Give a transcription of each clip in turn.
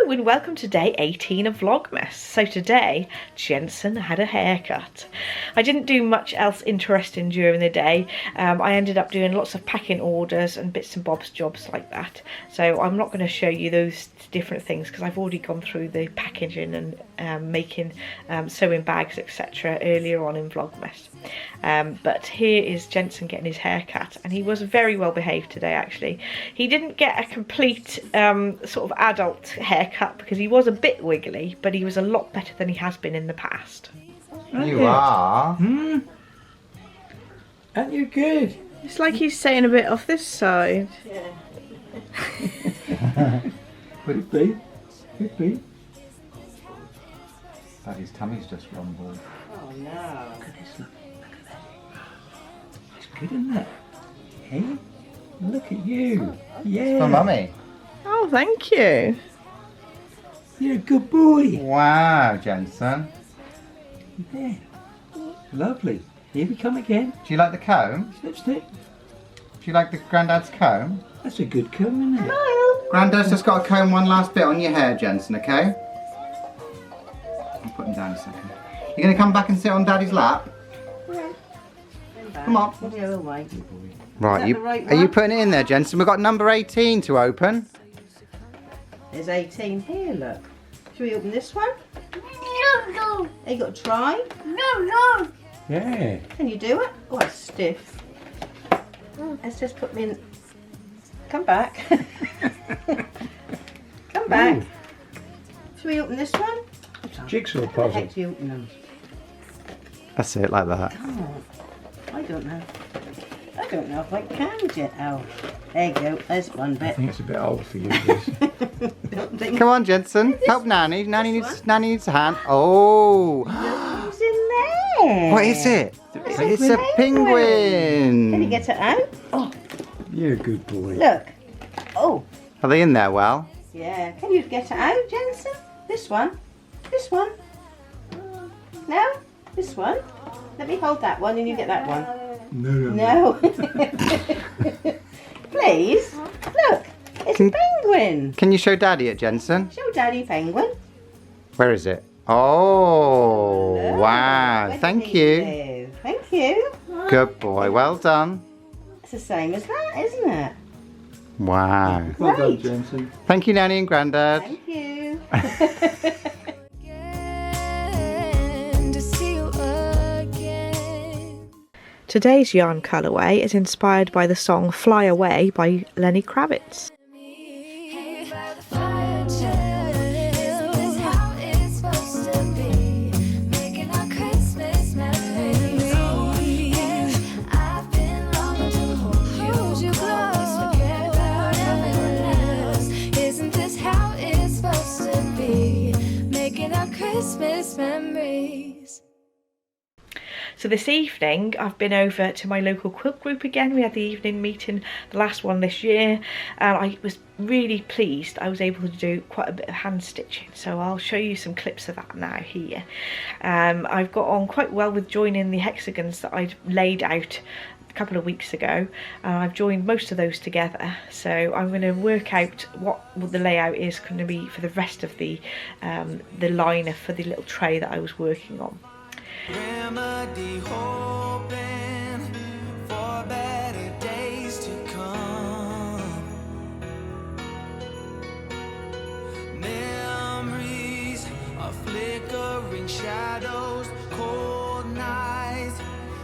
and welcome to day 18 of Vlogmas. So today, Jensen had a haircut. I didn't do much else interesting during the day. I ended up doing lots of packing orders and bits and bobs jobs like that. So I'm not going to show you those different things because I've already gone through the packaging and making sewing bags, etc. earlier on in Vlogmas. But here is Jensen getting his haircut, and he was very well behaved today actually. He didn't get a complete sort of adult haircut because he was a bit wiggly, but he was a lot better than he has been in the past. You are. Aren't you good? It's like he's saying a bit off this side. Yeah. Could be. Could be. Daddy's tummy's just rumbled. Oh no. It's good, isn't it? Hey? Look at you. Yeah. It's for Mummy. Oh, thank you. You're a good boy. Wow, Jensen. Yeah. Lovely. Here we come again. Do you like the comb? Lipstick. Do you like the Grandad's comb? That's a good comb, isn't it? Grandad's just got to comb one last bit on your hair, Jensen, okay? I'll put him down a second. You're going to come back and sit on Daddy's lap? Yeah. Come on. Right, are you putting it in there, Jensen? We've got number 18 to open. There's 18 here, look. Should we open this one? No. You got to try? No. Yeah. Can you do it? Oh, it's stiff. Let's just put me in. Come back. Come back. Ooh. Should we open this one? Jigsaw How the puzzle. heck do you open them? That's it, like that. Oh, I don't know. I don't know if I can get out. There you go. There's one I bit. think it's a bit old for you, this. Don't think Come on, Jensen. Help Nanny. Nanny needs a hand. Oh. who's in there. What is it? It's a Can you penguin. get it out? Oh, You're a good boy. look. Oh, Are they in there well? yeah. Can you get it out, Jensen? This one. This one. No? This one. Let me hold that one and you get that one. No. No. Please. Look. It's a penguin. Can you show Daddy it, Jensen? Show Daddy penguin. Where is it? Oh, Look. wow. Where Thank did he you. live? Thank you. Good boy. Well done. It's the same as that, isn't it? Wow. Well done, Right. Jensen. Thank you, Nanny and Grandad. Thank you. Today's yarn colourway is inspired by the song Fly Away by Lenny Kravitz. Christmas memories. So this evening I've been over to my local quilt group again. We had the evening meeting, the last one this year, and I was really pleased I was able to do quite a bit of hand stitching, so I'll show you some clips of that now here. I've got on quite well with joining the hexagons that I'd laid out a couple of weeks ago, and I've joined most of those together, so I'm going to work out what the layout is going to be for the rest of the liner for the little tray that I was working on. Remedy hoping for better days to come. Memories of flickering shadows, cold nights,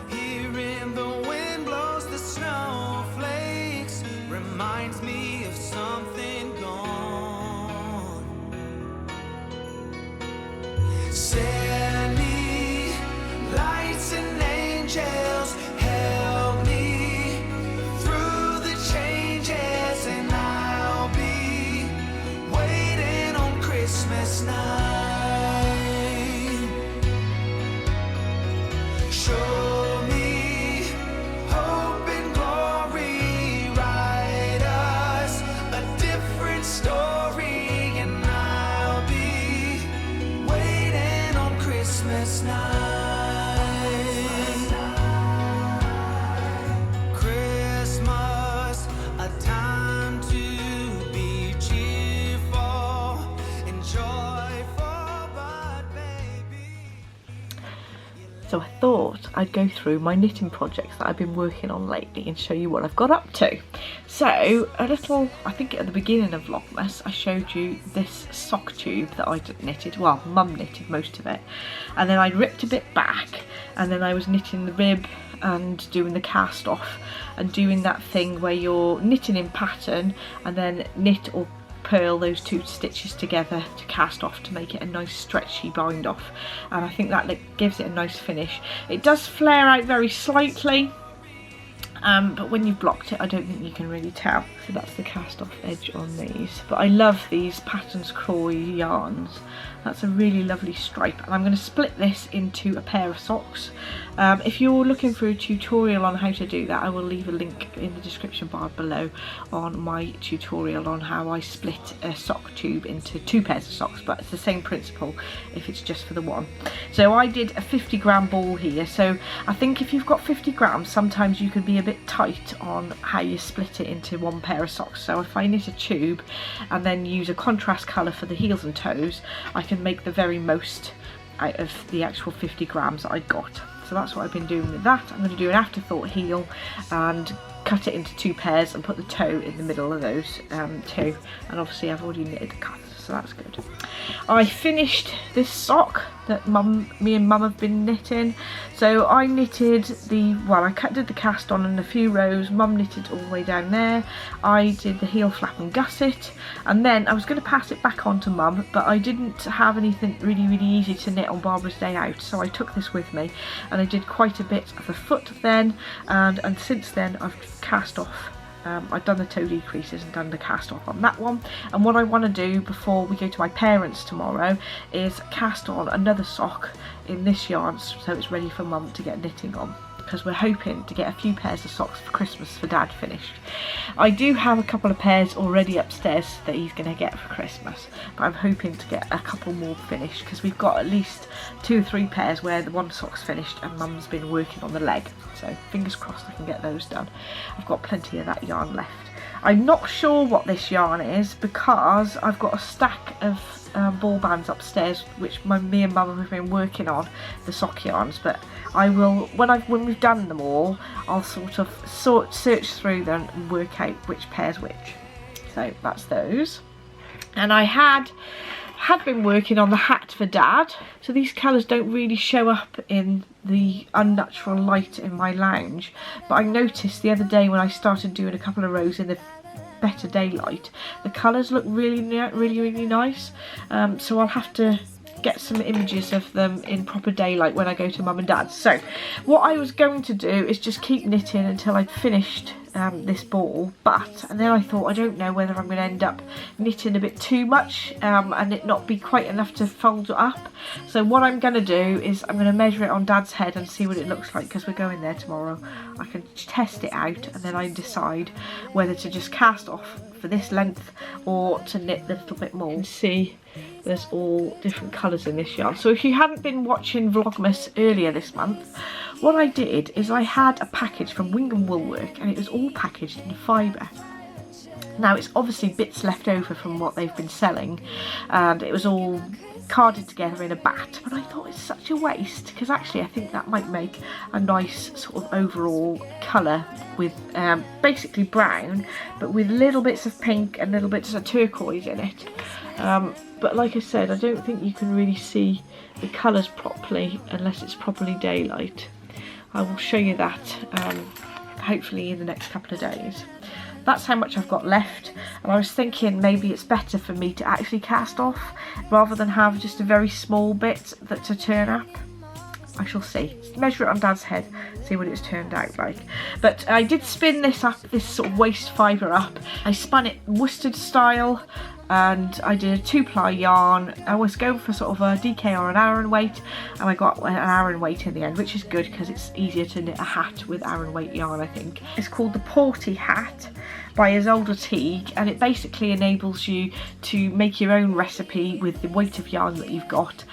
hearing the wind blows the snowflakes, reminds me of something gone. Send me lights and angels. I thought I'd go through my knitting projects that I've been working on lately and show you what I've got up to. So a little, I think at the beginning of Vlogmas I showed you this sock tube that I knitted. Well, Mum knitted most of it, and then I ripped a bit back, and then I was knitting the rib and doing the cast off and doing that thing where you're knitting in pattern and then knit or purl those 2 stitches together to cast off to make it a nice stretchy bind off, and I think that gives it a nice finish. It does flare out very slightly, but when you've blocked it I don't think you can really tell. So that's the cast off edge on these, but I love these Patterns Croy yarns. That's a really lovely stripe, and I'm going to split this into a pair of socks. If you're looking for a tutorial on how to do that, I will leave a link in the description bar below on my tutorial on how I split a sock tube into 2 pairs of socks, but it's the same principle if it's just for the one. So I did a 50-gram ball here, so I think if you've got 50 grams sometimes you can be a bit tight on how you split it into 1 pair of socks. So if I knit a tube and then use a contrast colour for the heels and toes, I can make the very most out of the actual 50 grams that I got. So that's what I've been doing with that. I'm going to do an afterthought heel and cut it into 2 pairs and put the toe in the middle of those 2, and obviously I've already knitted the cuff, so that's good. I finished this sock that me and Mum have been knitting. So I knitted did the cast on in a few rows. Mum knitted all the way down there. I did the heel flap and gusset, and then I was going to pass it back on to Mum, but I didn't have anything really easy to knit on Barbara's day out, so I took this with me and I did quite a bit of the foot then, and since then I've cast off. I've done the toe decreases and done the cast off on that one, and what I want to do before we go to my parents tomorrow is cast on another sock in this yarn so it's ready for Mum to get knitting on, because we're hoping to get a few pairs of socks for Christmas for Dad finished. I do have a couple of pairs already upstairs that he's going to get for Christmas, but I'm hoping to get a couple more finished because we've got at least 2 or 3 pairs where the one sock's finished and Mum's been working on the leg, so fingers crossed I can get those done. I've got plenty of that yarn left. I'm not sure what this yarn is because I've got a stack of ball bands upstairs which me and Mum have been working on, the sock yarns, but I will, when we've done them all, I'll sort of search through them and work out which pair's which. So that's those. And I had been working on the hat for Dad, so these colours don't really show up in the unnatural light in my lounge, but I noticed the other day when I started doing a couple of rows in the better daylight, the colours look really nice, so I'll have to get some images of them in proper daylight when I go to Mum and Dad's. So what I was going to do is just keep knitting until I'd finished this ball, and then I thought I don't know whether I'm going to end up knitting a bit too much and it not be quite enough to fold it up. So what I'm going to do is I'm going to measure it on Dad's head and see what it looks like, because we're going there tomorrow. I can test it out and then I decide whether to just cast off for this length or to knit a little bit more. You can see there's all different colours in this yarn. So if you hadn't been watching Vlogmas earlier this month, what I did is I had a package from Wingham Woolwork and it was all packaged in fibre. Now it's obviously bits left over from what they've been selling, and it was all carded together in a bat, but I thought it's such a waste because actually I think that might make a nice sort of overall colour with basically brown but with little bits of pink and little bits of turquoise in it. But like I said, I don't think you can really see the colours properly unless it's properly daylight. I will show you that hopefully in the next couple of days. That's how much I've got left, and I was thinking maybe it's better for me to actually cast off rather than have just a very small bit that to turn up. I shall see. Measure it on Dad's head, see what it's turned out like. But I did spin this up, this sort of waste fibre up. I spun it worsted style, and I did a 2-ply yarn. I was going for sort of a DK or an Aran weight, and I got an Aran weight in the end, which is good because it's easier to knit a hat with Aran weight yarn, I think. It's called the Porty hat by Isolde Teague, and it basically enables you to make your own recipe with the weight of yarn that you've got,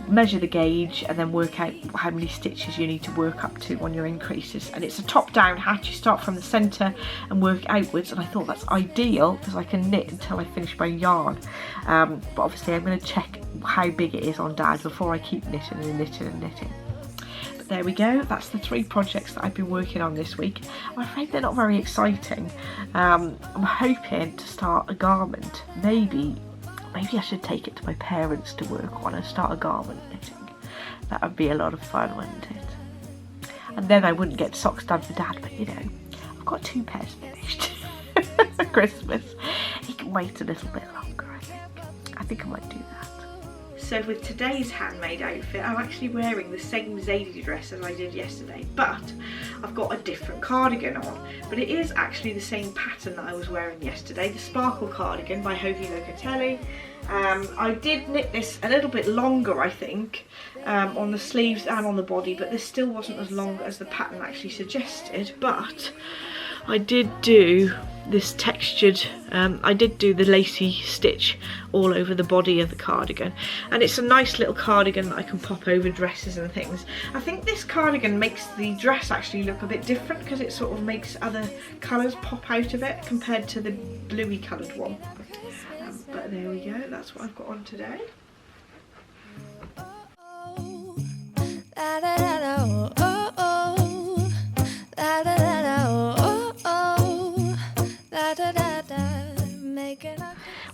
measure the gauge and then work out how many stitches you need to work up to on your increases. And it's a top-down hat. You start from the centre and work outwards, and I thought that's ideal because I can knit until I finish my yarn. But obviously I'm going to check how big it is on Dad before I keep knitting and knitting and knitting. there we go. That's the 3 projects that I've been working on this week. I'm afraid they're not very exciting. I'm hoping to start a garment. Maybe I should take it to my parents to work on and start a garment knitting. That would be a lot of fun, wouldn't it? And then I wouldn't get socks done for Dad, but you know, I've got 2 pairs finished for Christmas. He can wait a little bit longer, I think. I think I might do that. So with today's handmade outfit, I'm actually wearing the same Zadie dress as I did yesterday, but I've got a different cardigan on. But it is actually the same pattern that I was wearing yesterday, the sparkle cardigan by Locatelli. I did knit this a little bit longer, I think, on the sleeves and on the body, but this still wasn't as long as the pattern actually suggested. But I did do this textured, I did do the lacy stitch all over the body of the cardigan, and it's a nice little cardigan that I can pop over dresses and things. I think this cardigan makes the dress actually look a bit different because it sort of makes other colours pop out of it compared to the bluey coloured one. But there we go, that's what I've got on today.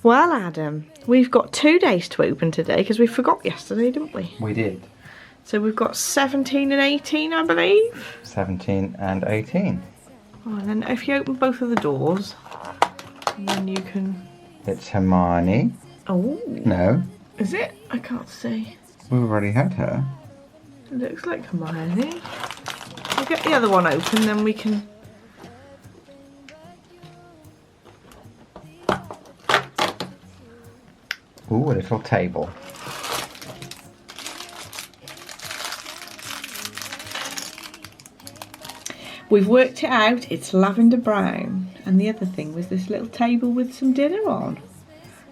Well, Adam, we've got 2 days to open today because we forgot yesterday, didn't we? We did. So we've got 17 and 18, I believe. 17 and 18. Oh, and then if you open both of the doors, then you can... It's Hermione. Oh. No. Is it? I can't see. We've already had her. It looks like Hermione. I'll get the other one open, then we can... Ooh, a little table. We've worked it out, it's lavender brown. And the other thing was this little table with some dinner on.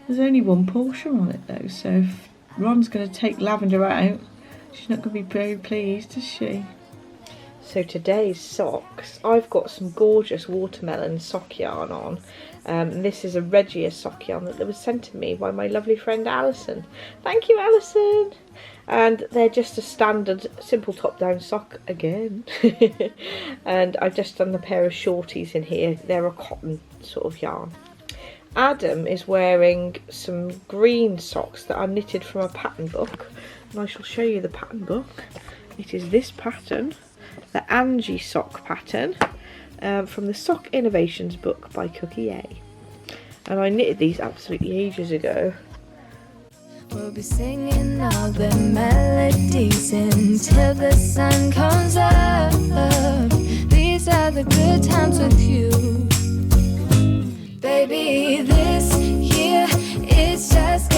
There's only 1 portion on it though, so if Ron's going to take lavender out, she's not going to be very pleased, is she? So today's socks, I've got some gorgeous watermelon sock yarn on. This is a Regia sock yarn that was sent to me by my lovely friend Alison. Thank you, Alison! And they're just a standard simple top-down sock again. And I've just done the pair of shorties in here. They're a cotton sort of yarn. Adam is wearing some green socks that are knitted from a pattern book. And I shall show you the pattern book. It is this pattern, the Angee sock pattern, from the Sock Innovations book by Cookie A. And I knitted these absolutely ages ago. We'll be singing all the melodies until the sun comes up. These are the good times with you. Baby, this year it's just